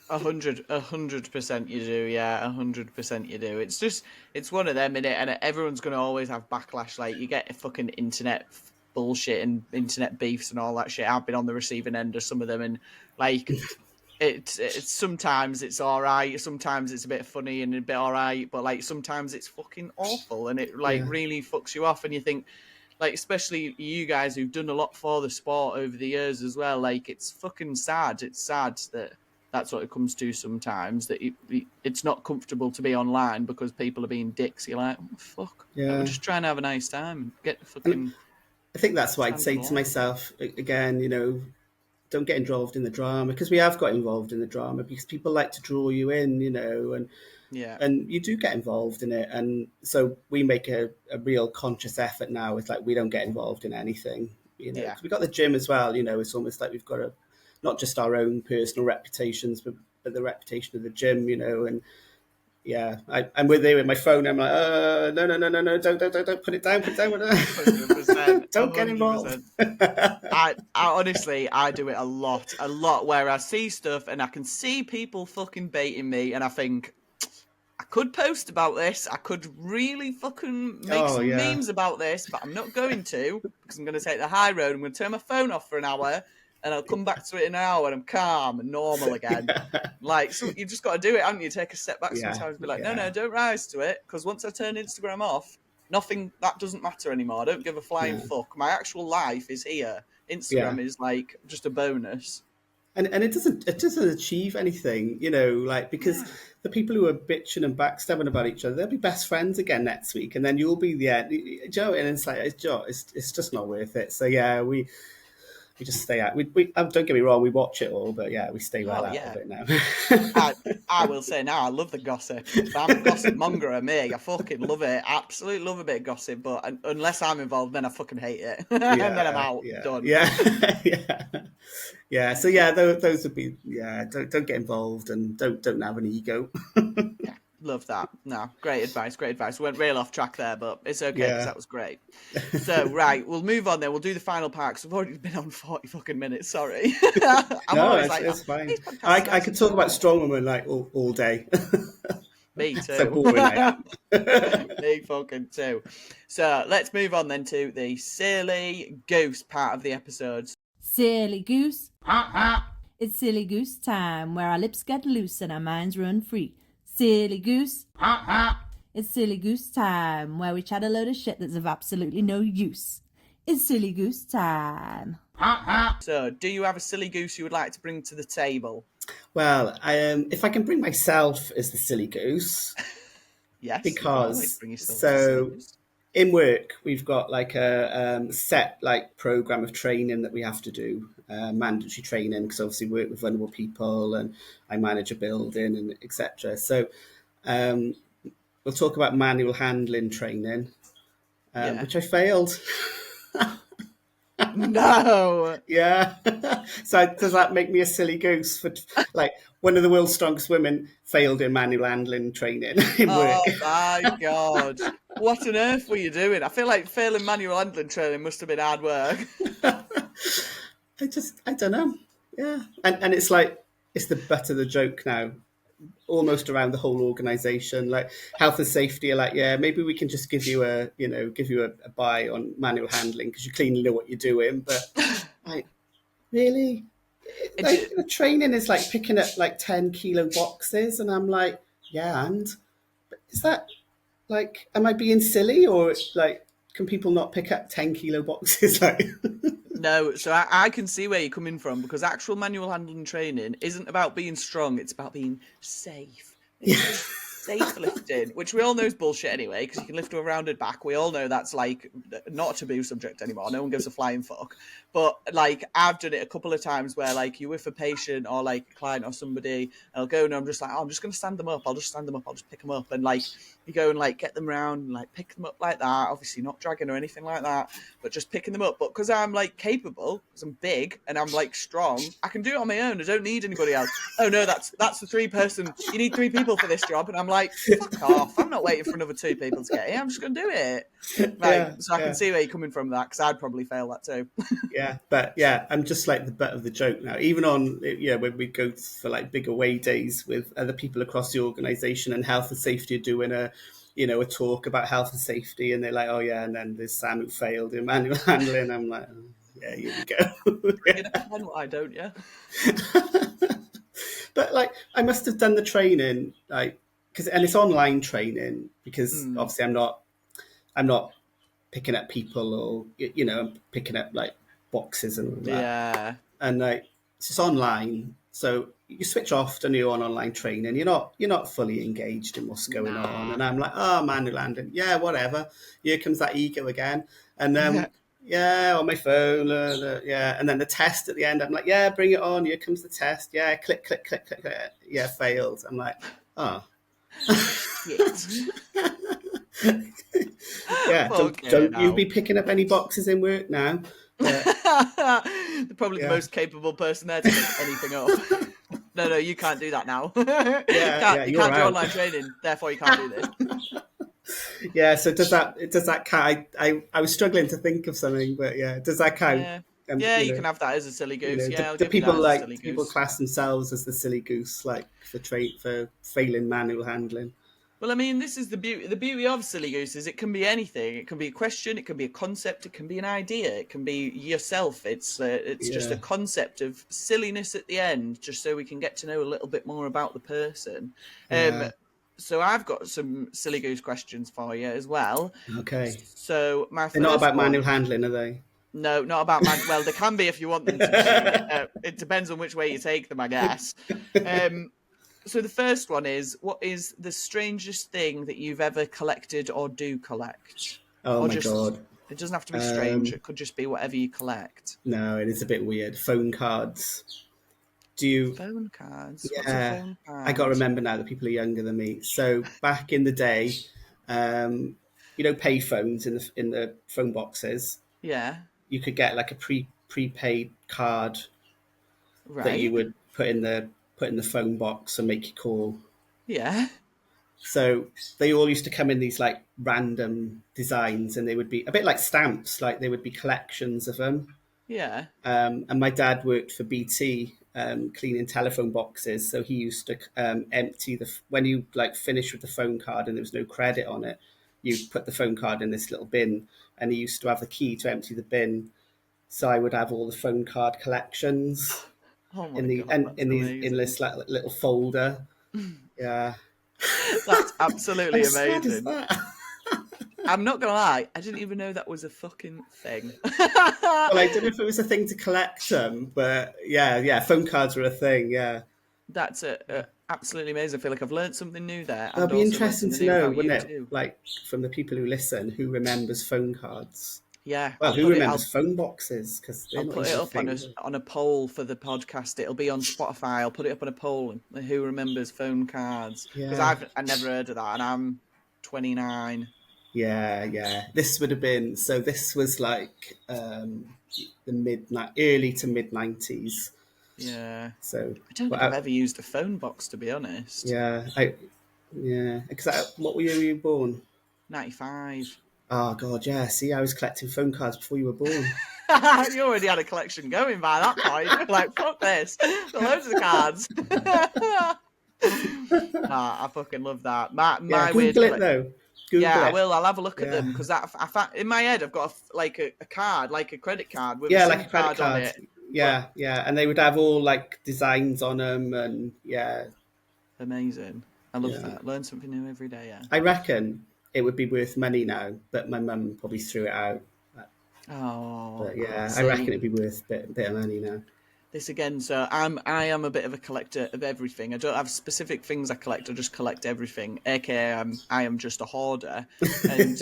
100% you do, yeah, 100% you do. It's just, it's one of them, innit? And everyone's going to always have backlash. Like, you get fucking internet bullshit and internet beefs and all that shit. I've been on the receiving end of some of them, and like, it's sometimes it's all right, sometimes it's a bit funny and a bit all right, but like sometimes it's fucking awful, and it like Yeah. really fucks you off, and you think, like, especially you guys who've done a lot for the sport over the years as well, like it's fucking sad. It's sad that that's what it comes to sometimes, that it's not comfortable to be online because people are being dicks. You're like, oh, fuck, like, we're Yeah. just trying to have a nice time and get the And fucking I think that's what I'd time say to along. myself again. Don't get involved in the drama, because we have got involved in the drama because people like to draw you in, Yeah, and you do get involved in it. And so we make a real conscious effort now. It's like we don't get involved in anything, yeah, because we got the gym as well. It's almost like we've got not just our own personal reputations, but the reputation of the gym, and yeah, I'm with there with my phone. I'm like, no, no, no, no, no, don't put it down, put it down, 100%, don't get involved. 100%. I honestly, I do it a lot where I see stuff and I can see people fucking baiting me, and I think I could post about this. I could really fucking make Oh some yeah, memes about this, but I'm not going to, because I'm going to take the high road. I'm going to turn my phone off for an hour, and I'll come back to it in an hour when I'm calm and normal again. Like, so you just got to do it, haven't you? Take a step back yeah, sometimes, be like, no, yeah, no, don't rise to it, because once I turn Instagram off, nothing, that doesn't matter anymore. I don't give a flying yeah, fuck. My actual life is here. yeah. Instagram is like just a bonus. and it doesn't achieve anything, like, because No. the people who are bitching and backstabbing about each other, they'll be best friends again next week, and then you'll be the end. And it's like it's just not worth it. So yeah, we just stay out. We don't get me wrong, we watch it all, but yeah, we stay well Oh out of yeah. it now. I will say now, I love the gossip. If I'm a gossip monger, me, I fucking love it. Absolutely love a bit of gossip, but unless I'm involved, then I fucking hate it, and then I'm Yeah, out, yeah, done. yeah, yeah, yeah. So yeah, those would be, yeah. Don't get involved, and don't have an ego. Yeah, love that. No, great advice, great advice. Went real off track there, but it's okay because Yeah. that was great. So, right, we'll move on then. We'll do the final part because we've already been on 40 fucking minutes. Sorry. I'm No, always it's, like that. it's fine. These podcasts are I nice could and talk about short. Strongwoman like all day. Me So too. boring I am. Me fucking too. So, let's move on then to the silly goose part of the episode. Silly goose. It's silly goose time, where our lips get loose and our minds run free. Silly goose. It's silly goose time, where we chat a load of shit that's of absolutely no use. It's silly goose time. So, do you have a silly goose you would like to bring to the table? Well, if I can bring myself as the silly goose, Yes, you can always because bring yourself as a silly so goose. in work we've got like a set like program of training that we have to do, mandatory training, because obviously we work with vulnerable people and I manage a building and etc. So um, we'll talk about manual handling training, Yeah. which I failed. No. Yeah. So does that make me a silly goose for, like, one of the world's strongest women failed in manual handling training in work? Oh my God. What on earth were you doing? I feel like failing manual handling training must have been hard work. I don't know. Yeah. And it's like, it's the butt of the joke now, almost around the whole organization. Like health and safety are like, yeah, maybe we can just give you a buy on manual handling because you clearly know what you're doing. But like, really? Like the training is like picking up like 10 kilo boxes, and I'm like, yeah, and is that, like, am I being silly, or like, can people not pick up 10 kilo boxes? Like, No, so I can see where you're coming from because actual manual handling training isn't about being strong, it's about being safe. It's yeah, just safe lifting, which we all know is bullshit anyway, because you can lift to a rounded back. We all know that's like not a taboo subject anymore. No one gives a flying fuck. But like I've done it a couple of times where like you're with a patient or like a client or somebody, and I'll go and I'm just like, oh, I'm just gonna stand them up. I'll just stand them up. I'll just pick them up, and like you go and like get them round and like pick them up like that. Obviously not dragging or anything like that, but just picking them up. But because I'm like capable, because I'm big and I'm like strong, I can do it on my own. I don't need anybody else. Oh no, that's the 3-person. You need 3 people for this job, and I'm like, fuck off. I'm not waiting for another 2 people to get here. I'm just gonna do it. Like, yeah, so I can yeah. see where you're coming from that, because I'd probably fail that too. Yeah, but yeah, I'm just like the butt of the joke now. Even on, when we go for like big away days with other people across the organisation, and health and safety are doing a talk about health and safety, and they're like, oh yeah, and then there's Sam who failed in manual handling. I'm like, oh, yeah, here we go. You know why, don't you? But like, I must have done the training, like, and it's online training, because Mm, obviously I'm not picking up people, or I'm picking up like boxes and all that, yeah. and like it's just online, so you switch off and you're on online training. You're not fully engaged in what's going on, Nah. and I'm like, oh, manual landing, yeah, whatever. Here comes that ego again, and yeah, on my phone, yeah, and then the test at the end, I'm like, yeah, bring it on. Here comes the test. Yeah, click, click, click, click, click. Yeah, failed. I'm like, oh. Shit. Yeah, Okay, don't you now. be picking up any boxes in work now. Probably the Yeah, most capable person there to pick anything up. No, you can't do that now. yeah, You you're can't do out. online training, therefore you can't do this. Yeah, so does that count? I was struggling to think of something, but yeah, does that count? Yeah. And Yeah, you can have that as a silly goose. do, Yeah, I'll do give you that people as a silly do people goose. class themselves as the silly goose, like for failing manual handling? Well, I mean, this is the beauty. The beauty of silly goose is it can be anything. It can be a question. It can be a concept. It can be an idea. It can be yourself. It's just a Yeah, concept of silliness at the end, just so we can get to know a little bit more about the person. Um, yeah. so I've got some silly goose questions for you as well. Okay. So my They're not first about manual one, handling, are they? No, not about man. Well, there can be if you want them to be. It depends on which way you take them, I guess. So the first one is, what is the strangest thing that you've ever collected or do collect? Oh Or my just, God. it doesn't have to be strange. It could just be whatever you collect. No, it is a bit weird. Phone cards. Do you? Phone cards. What's a Yeah, phone I got to card? remember now that people are younger than me. So back in the day, pay phones in the phone boxes. Yeah. You could get like a prepaid card that you Right. would put in the phone box and make you call. Yeah. So they all used to come in these like random designs, and they would be a bit like stamps. Like they would be collections of them. Yeah. And my dad worked for BT, cleaning telephone boxes. So he used to empty when you like finished with the phone card and there was no credit on it, you put the phone card in this little bin, and he used to have the key to empty the bin. So I would have all the phone card collections Oh in my the God, and that's in amazing. this like, little folder. Yeah. That's How absolutely sad is amazing. that? I'm not gonna lie, I didn't even know that was a fucking thing. Well, I don't know if it was a thing to collect them, but yeah, phone cards were a thing. Yeah. That's absolutely amazing. I feel like I've learned something new there, That'd and be also learned interesting something to new know, about wouldn't you it? too. Like from the people who listen, who remembers phone cards? Yeah, Well, who remembers phone boxes? Because they're I'll not put it even a up on thing. a poll for the podcast. It'll be on Spotify. I'll put it up on a poll. Who remembers phone cards? Because Yeah, I never heard of that, and I'm 29. yeah. This would have been so. This was like the early to mid 90s. Yeah, So, I don't think I've well, ever used a phone box, to be honest. yeah. Because what year were you born? 95. Oh God, yeah. See, I was collecting phone cards before you were born. You already had a collection going by that point. You're like, fuck this. There are loads of cards. I fucking love that. Yeah, My weird Google it collect. though. Yeah, Google I it. will. I'll have a look at Yeah. them because in my head I've got a card, like a credit card with a Yeah, like SIM a credit card on card. it. But Yeah, and they would have all like designs on them, and yeah, amazing. I love yeah. that. Learn something new every day. Yeah. I reckon it would be worth money now, but my mum probably threw it out. Oh, But yeah, I reckon see it'd be worth a bit of money now. this again. So I am a bit of a collector of everything. I don't have specific things I collect. I just collect everything. AKA I am just a hoarder. And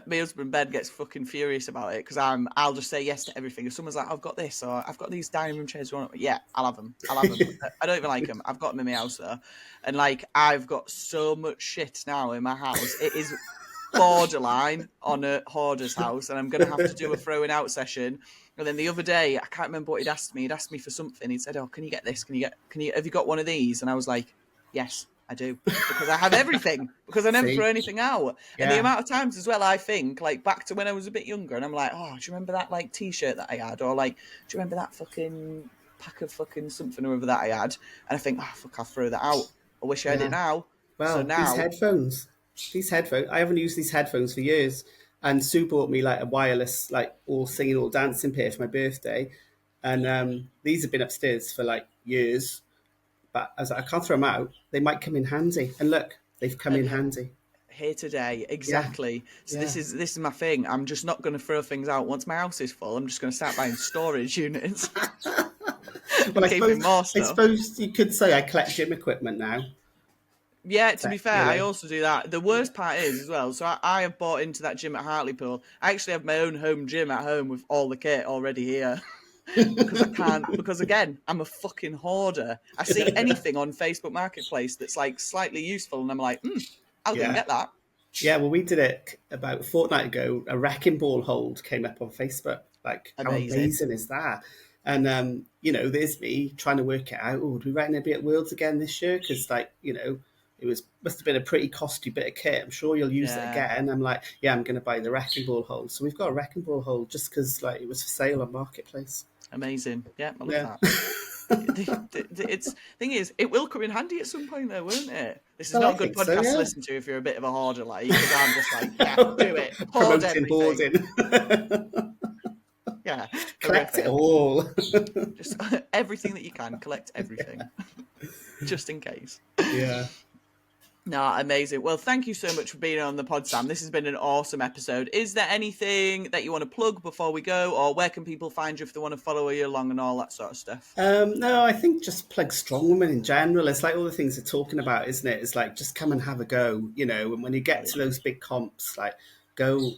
my husband Ben gets fucking furious about it because I'll just say yes to everything. If someone's like, I've got this, or I've got these dining room chairs, yeah, I'll have them. I'll have them. I don't even like them. I've got them in my house though, and like I've got so much shit now in my house. It is borderline on a hoarder's house, and I'm gonna have to do a throwing out session. And then the other day, I can't remember what he'd asked me. He'd asked me for something. He said, "Oh, can you get this? Have you got one of these?" And I was like, "Yes, I do," because I have everything, because I never See? throw anything out. And the Yeah, amount of times as well, I think like back to when I was a bit younger, and I'm like, "Oh, do you remember that like T-shirt that I had?" Or like, "Do you remember that fucking pack of fucking something or other that I had?" And I think, "Oh fuck, I'll throw that out. I wish I had it yeah. now." So Well, now, these headphones, I haven't used these headphones for years. And Sue bought me like a wireless, like all singing, all dancing pair for my birthday. And these have been upstairs for like years. But I was like, I can't throw them out. They might come in handy. And look, they've come in handy. here today, Yeah, exactly. So yeah. this is my thing. I'm just not going to throw things out once my house is full. I'm just going to start buying storage units Well, and keeping more I stuff. suppose you could say I collect gym equipment now. Yeah, to be fair, I Really? also do that. The worst part is as well. So I have bought into that gym at Hartlepool. I actually have my own home gym at home with all the kit already here. Because I can't. Because again, I'm a fucking hoarder. I see anything on Facebook Marketplace that's like slightly useful, and I'm like, I'll go and Yeah. get that. Yeah, well, we did it about a fortnight ago. A wrecking ball hold came up on Facebook. Like, how Amazing. amazing is that? And, there's me trying to work it out. Oh, do we reckon it'll be at Worlds again this year? Because, it must have been a pretty costly bit of kit. I'm sure you'll use it Yeah. again. I'm like, yeah, I'm going to buy the wrecking ball hold. So we've got a wrecking ball hold just because, it was for sale on Marketplace. Amazing. Yeah, I love Yeah. that. It's thing is, it will come in handy at some point, though, won't it? This is Well, not I a good think podcast so, yeah. to listen to if you're a bit of a hoarder, like, because I'm just like, yeah, do it, hoard Promoting everything. hoarding. Yeah, Collect it horrific. all. Just everything that you can, collect everything, just in case. Yeah. No, amazing. Well, thank you so much for being on the pod, Sam. This has been an awesome episode. Is there anything that you want to plug before we go, or where can people find you if they want to follow you along and all that sort of stuff? No, I think just plug Strongwoman in general. It's like all the things they're talking about, isn't it? It's like just come and have a go, and when you get to those big comps, like go,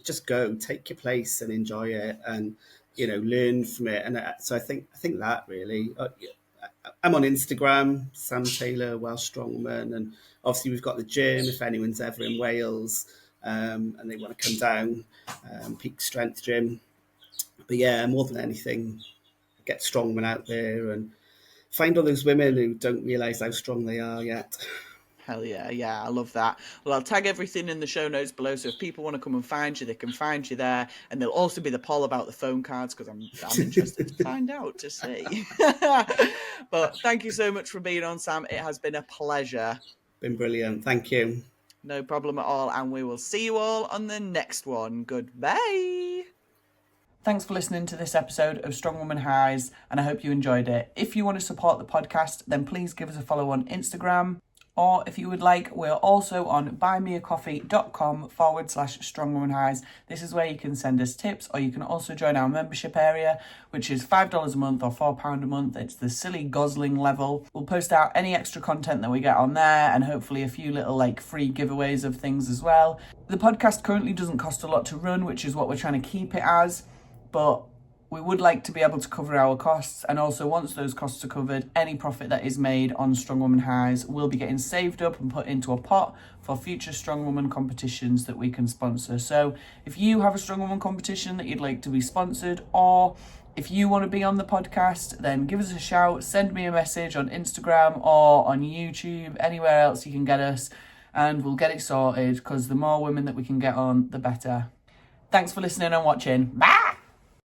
take your place and enjoy it, and learn from it. And so I think that really. I'm on Instagram, Sam Taylor, Welsh Strongman, and obviously we've got the gym if anyone's ever in Wales and they want to come down, Peak Strength Gym. But yeah, more than anything, get strongmen out there and find all those women who don't realise how strong they are yet. Hell yeah, I love that. Well, I'll tag everything in the show notes below, so if people want to come and find you, they can find you there. And there'll also be the poll about the phone cards, because I'm interested to find out, to see. But thank you so much for being on, Sam. It has been a pleasure. Been brilliant. Thank you. No problem at all, and we will see you all on the next one. Goodbye. Thanks for listening to this episode of Strongwoman Highs, and I hope you enjoyed it. If you want to support the podcast, then please give us a follow on Instagram. Or if you would like, we're also on buymeacoffee.com/strongwomanhighs. This is where you can send us tips, or you can also join our membership area, which is $5 a month or £4 a month. It's the silly gosling level. We'll post out any extra content that we get on there, and hopefully a few little free giveaways of things as well. The podcast currently doesn't cost a lot to run, which is what we're trying to keep it as, but we would like to be able to cover our costs, and also once those costs are covered, any profit that is made on Strong Woman Highs will be getting saved up and put into a pot for future Strong Woman competitions that we can sponsor. So if you have a Strong Woman competition that you'd like to be sponsored, or if you want to be on the podcast, then give us a shout, send me a message on Instagram or on YouTube, anywhere else you can get us, and we'll get it sorted, because the more women that we can get on, the better. Thanks for listening and watching. Bye!